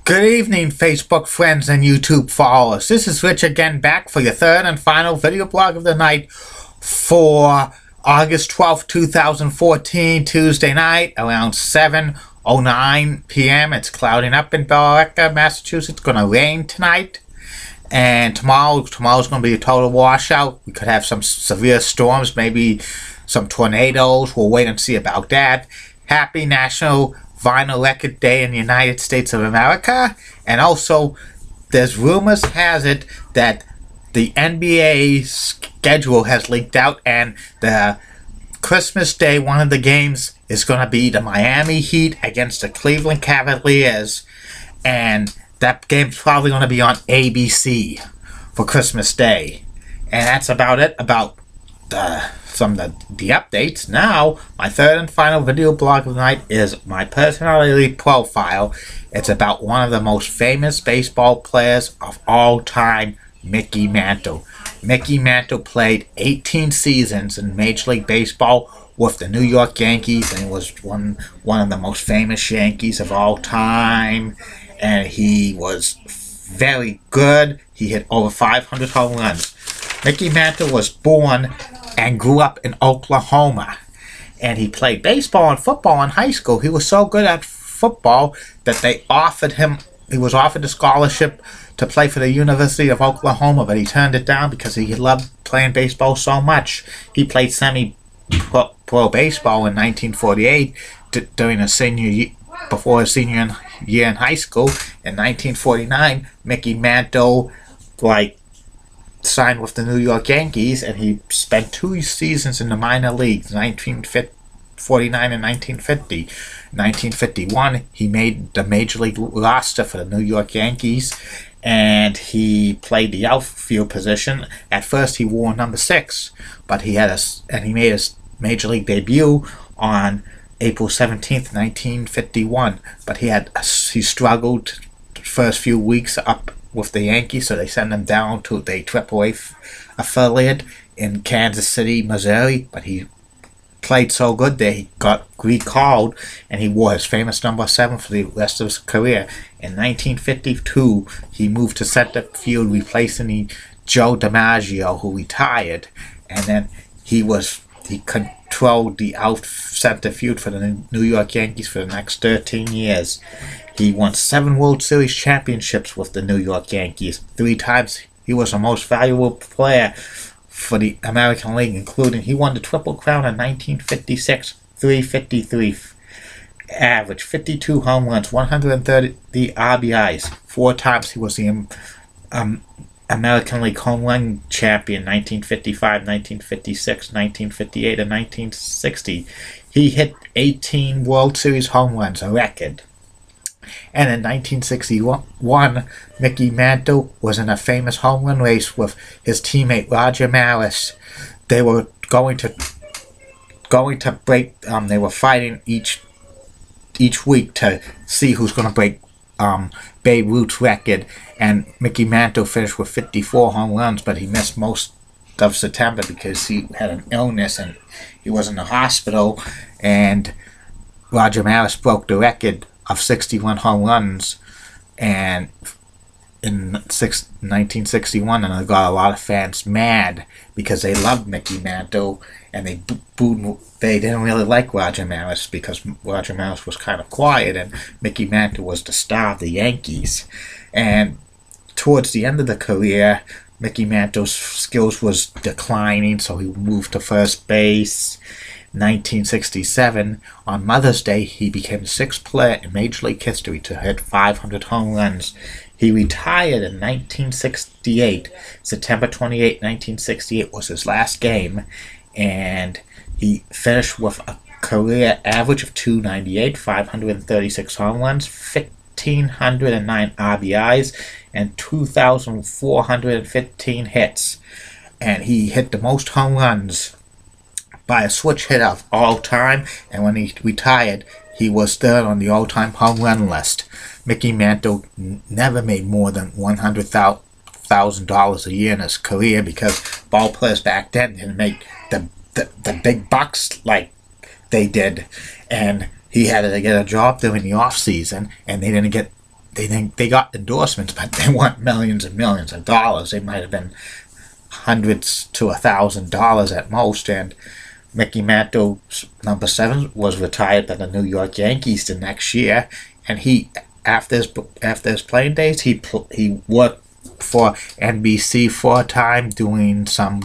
Good evening, Facebook friends and YouTube followers. This is Rich again, back for your third and final video blog of the night for August 12th, 2014, Tuesday night, around 7:09 p.m. It's clouding up in Billerica, Massachusetts. It's going to rain tonight. And tomorrow's going to be a total washout. We could have some severe storms, maybe some tornadoes. We'll wait and see about that. Happy National Vinyl Record Day in the United States of America. And also, there's rumors has it that the NBA schedule has leaked out, and the Christmas Day, one of the games is going to be the Miami Heat against the Cleveland Cavaliers, and that game's probably going to be on ABC for Christmas Day. And that's about it about some of the updates. Now, my third and final video blog of the night is my personality profile. It's about one of the most famous baseball players of all time, Mickey Mantle. Mickey Mantle played 18 seasons in Major League Baseball with the New York Yankees, and he was one of the most famous Yankees of all time. And he was very good. He hit over 500 home runs. Mickey Mantle was born and grew up in Oklahoma, and he played baseball and football in high school. He was so good at football that he was offered a scholarship to play for the University of Oklahoma, but he turned it down because he loved playing baseball so much. He played semi-pro baseball in 1948 during his senior year, before his senior year in high school. In 1949, Mickey Mantle signed with the New York Yankees, and he spent 2 seasons in the minor leagues, 1949 and 1950. 1951, he made the Major League roster for the New York Yankees, and he played the outfield position. At first, he wore number 6, but he made his Major League debut on April 17th, 1951. But he struggled the first few weeks up with the Yankees, so they sent him down to the AAA affiliate in Kansas City, Missouri. But he played so good there, he got recalled, and he wore his famous number 7 for the rest of his career. In 1952, he moved to center field, replacing Joe DiMaggio, who retired. And then he controlled the center field for the New York Yankees for the next 13 years. He won 7 World Series championships with the New York Yankees. 3 times he was the most valuable player for the American League, including he won the Triple Crown in 1956, 353 average, 52 home runs, 130 RBIs. 4 times he was the American League home run champion, 1955, 1956, 1958, and 1960. He hit 18 World Series home runs, a record. And in 1961, Mickey Mantle was in a famous home run race with his teammate Roger Maris. They were going to break. They were fighting each week to see who's going to break Babe Ruth's record. And Mickey Mantle finished with 54 home runs, but he missed most of September because he had an illness and he was in the hospital. And Roger Maris broke the record of 61 home runs and in 1961, and it got a lot of fans mad because they loved Mickey Mantle, and they booed. They didn't really like Roger Maris because Roger Maris was kind of quiet, and Mickey Mantle was the star of the Yankees. And towards the end of the career, Mickey Mantle's skills was declining, so he moved to first base. 1967, on Mother's Day, he became the 6th player in Major League history to hit 500 home runs. He retired in 1968. September 28, 1968 was his last game, and he finished with a career average of .298, 536 home runs, 1,509 RBIs, and 2,415 hits. And he hit the most home runs by a switch hit of all time, and when he retired, he was third on the all-time home run list. Mickey Mantle never made more than $100,000 a year in his career because ball players back then didn't make the big bucks like they did, and he had to get a job during the off season, and they didn't get they got endorsements, but they weren't millions and millions of dollars. They might have been hundreds to $1,000 at most. And Mickey Mantle, number 7, was retired by the New York Yankees the next year, and he after his playing days, he worked for NBC for a time doing some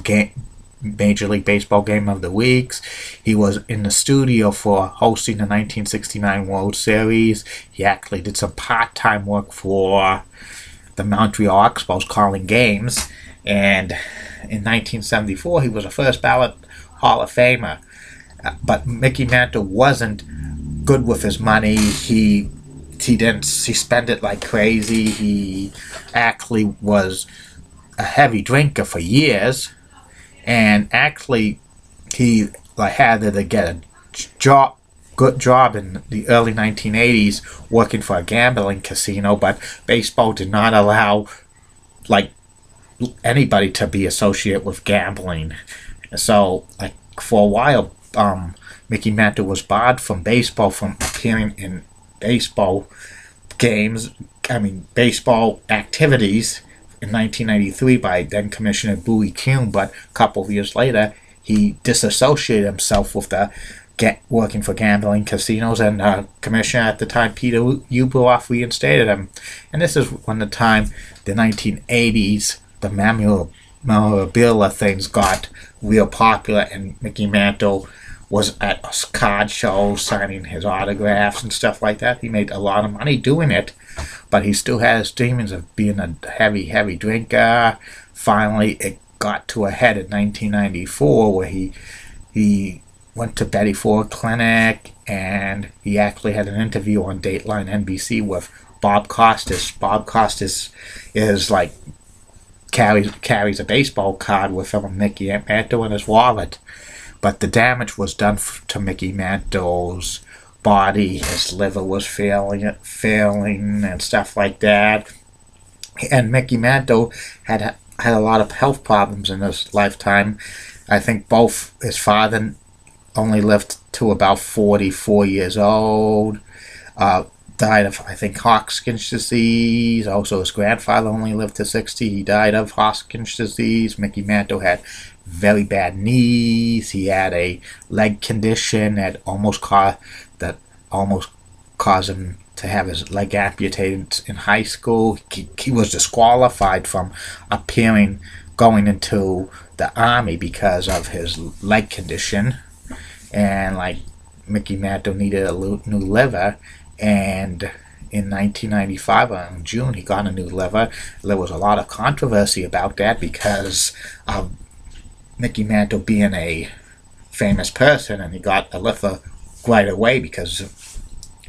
Major League Baseball Game of the Weeks. He was in the studio for hosting the 1969 World Series. He actually did some part-time work for the Montreal Expos calling games. And in 1974, he was a first ballot Hall of Famer. But Mickey Mantle wasn't good with his money. He spent it like crazy. He actually was a heavy drinker for years, and actually he had to get a good job in the early 1980s working for a gambling casino, but baseball did not allow anybody to be associated with gambling. So for a while, Mickey Mantle was barred from baseball, from appearing in baseball games, baseball activities in 1993 by then Commissioner Bowie Kuhn, but a couple of years later he disassociated himself with working for gambling casinos, and Commissioner at the time, Peter Ueberroth, reinstated him. And this is when the 1980s, the memorabilia things got real popular, and Mickey Mantle was at a card show signing his autographs and stuff like that. He made a lot of money doing it, but he still had his demons of being a heavy drinker. Finally, it got to a head in 1994 where he went to Betty Ford Clinic, and he actually had an interview on Dateline NBC with Bob Costas. Bob Costas is carries a baseball card with him and Mickey Mantle in his wallet. But the damage was done to Mickey Mantle's body. His liver was failing and stuff like that. And Mickey Mantle had a lot of health problems in his lifetime. I think both his father only lived to about 44 years old. Died of, I think, Hodgkin's disease. Also, his grandfather only lived to 60. He died of Hodgkin's disease. Mickey Mantle had very bad knees. He had a leg condition that almost caused him to have his leg amputated in high school. He was disqualified from going into the army because of his leg condition. And Mickey Mantle needed a new liver, and in 1995, in June, he got a new liver. There was a lot of controversy about that because of Mickey Mantle being a famous person, and he got a liver right away, because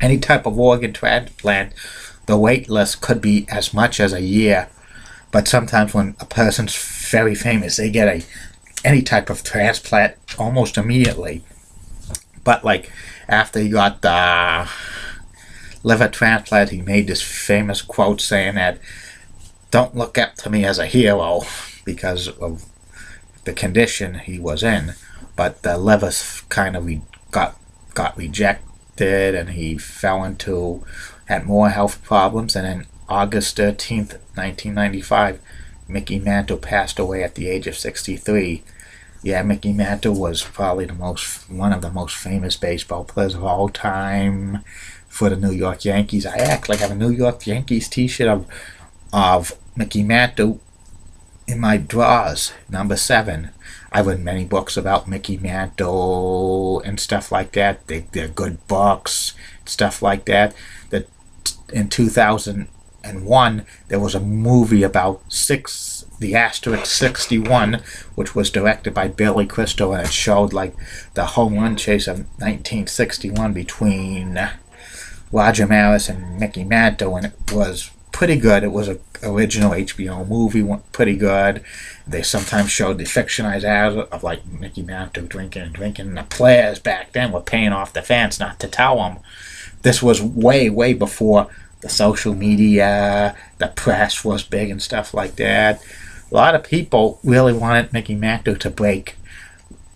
any type of organ transplant, the wait list could be as much as a year. But sometimes when a person's very famous, they get any type of transplant almost immediately. But after he got the liver transplant, he made this famous quote saying that, "Don't look up to me as a hero," because of the condition he was in. But the liver kind of got rejected, and he had more health problems. And on August 13th, 1995, Mickey Mantle passed away at the age of 63. Yeah, Mickey Mantle was probably one of the most famous baseball players of all time for the New York Yankees. I actually have a New York Yankees t-shirt of Mickey Mantle in my drawers, number 7. I've read many books about Mickey Mantle and stuff like that. They're good books, stuff like that. In 2001, there was a movie about the asterisk 61, which was directed by Billy Crystal, and it showed the home run chase of 1961 between Roger Maris and Mickey Mantle, and it was pretty good. It was an original HBO movie, pretty good. They sometimes showed the fictionized ads of Mickey Mantle drinking, and the players back then were paying off the fans not to tell them. This was way before the social media, the press was big and stuff like that. A lot of people really wanted Mickey Mantle to break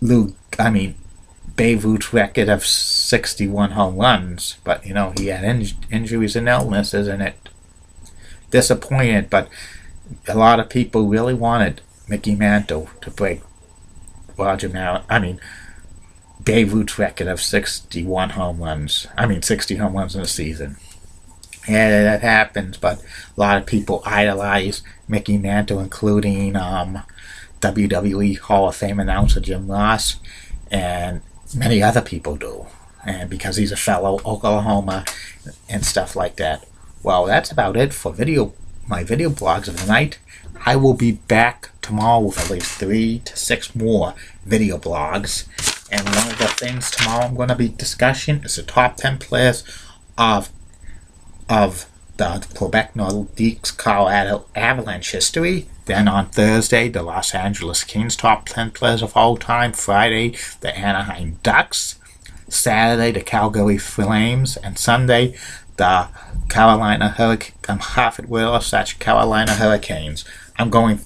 Babe Ruth's record of 61 home runs, but he had injuries and illnesses, and it disappointed, but a lot of people really wanted Mickey Mantle to break Babe Ruth's record of 61 home runs. 60 home runs in a season. Yeah, that happens, but a lot of people idolize Mickey Mantle, including WWE Hall of Fame announcer Jim Ross, and many other people do. And because he's a fellow Oklahoma and stuff like that. Well, that's about it for my video blogs of the night. I will be back tomorrow with at least 3 to 6 more video blogs. And one of the things tomorrow I'm going to be discussing is the top 10 players of the Quebec Nordiques Colorado Avalanche history. Then on Thursday, the Los Angeles Kings top 10 players of all time. Friday, the Anaheim Ducks. Saturday, the Calgary Flames. And Sunday, the Carolina Hartford Whalers / Carolina Hurricanes. I'm going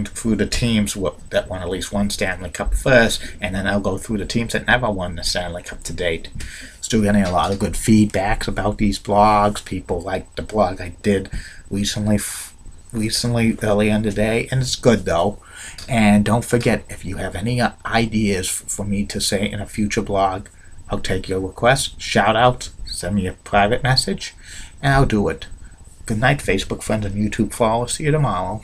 through the teams that won at least one Stanley Cup first, and then I'll go through the teams that never won the Stanley Cup to date. Still getting a lot of good feedbacks about these blogs. People like the blog I did recently early in the day, and it's good though. And don't forget, if you have any ideas for me to say in a future blog, I'll take your requests, shout out, send me a private message, and I'll do it. Good night, Facebook friends and YouTube followers. See you tomorrow.